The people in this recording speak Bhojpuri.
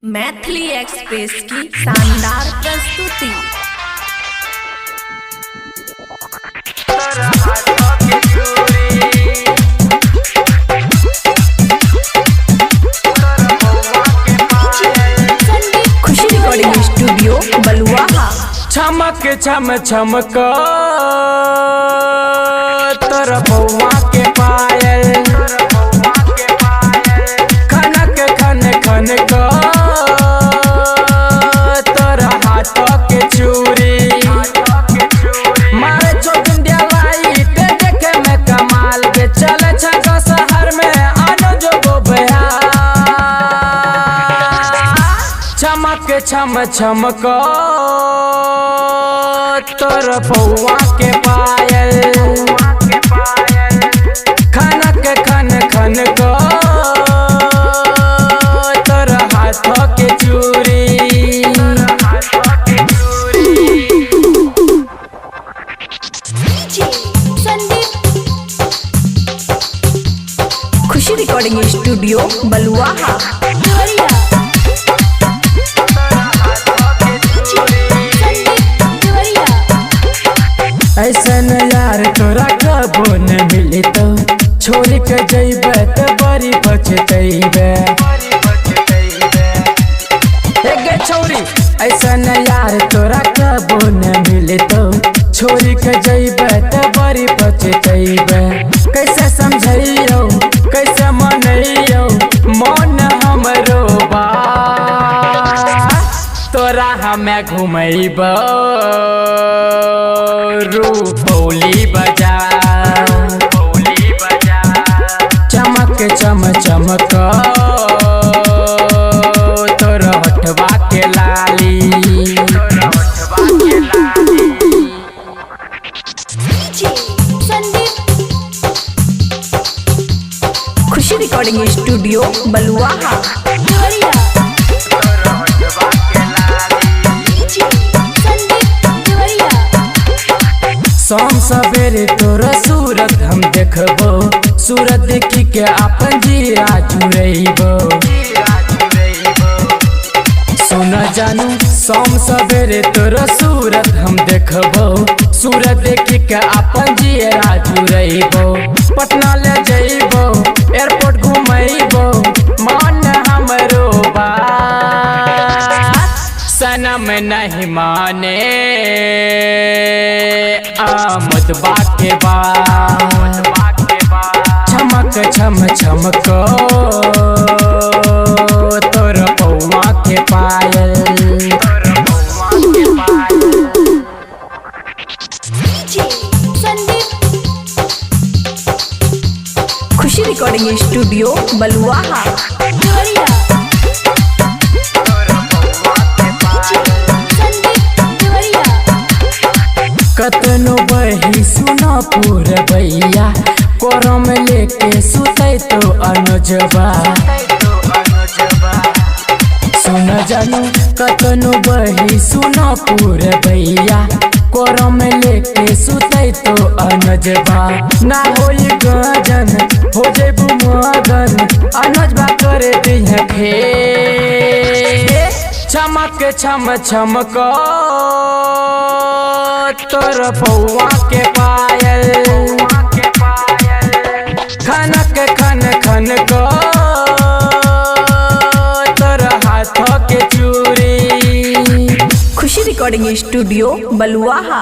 मैथिली एक्सप्रेस की शानदार प्रस्तुति। खुशी रिकॉर्डिंग स्टूडियो बलुआहा। चमक छम छमक तोर बउआ के पायल, खनक खन खन को तोर हाथ के चूड़ी, मारे चौकिन दियालाई ते देखे में कमाल के चल छका शहर में आनो जो गोबया। चमक छम छमक तोर बउआ के पायल, खनक खन खन को तोर हाथ के चूड़ी। खुशी रिकॉर्डिंग स्टूडियो बलुआहा। ऐसन यार तोरा कबो न मिले तो छोड़ के जइबे तो बड़ी पछतइबे। गे छोरी ऐसन यार तोरा कबो न मिले तो छोड़ के जइबे तो बड़ी पछतइबे। कैसे समझइयो कैसे मनइयो मन हमरो बा, तोरा हमें घुमइबो रूपौली बाजार। चमक चम चमक तोर होठवा के लाली, खुशी रिकॉर्डिंग स्टूडियो बलुआहा। शाम सवेरे तोरा सूरत हम देखबो, सूरत देखी के अपन जीरा जुड़ैबो। सुन जानू शाम सवेरे तोरा सूरत हम देखबो, सूरत देखी के अपन जीरा जुड़ैबो। पटना ले जइबो एयरपोर्ट घुमैबो मन हमरो बा, सनम नहीं माने आमद बाके बा। चमक छम छमक तोर बउआ के पायल, खुशी रिकॉर्डिंग स्टूडियो बलुआहा। कतनो बही सुना पूर भैया, कोरम लेके सुतै तो अनुजबा। सुन जानू कतनो बही सुना पूर भैया, कोरम लेके सुतै तो अनुजबा। ना होई गजन हो जेबू मगन, अनुजबा करे दिह खे। चमक छम छमक तोर बउआ के पायल, खनक खन खन को तोर हाथ के चूड़ी। खुशी रिकॉर्डिंग स्टूडियो बलुआहा।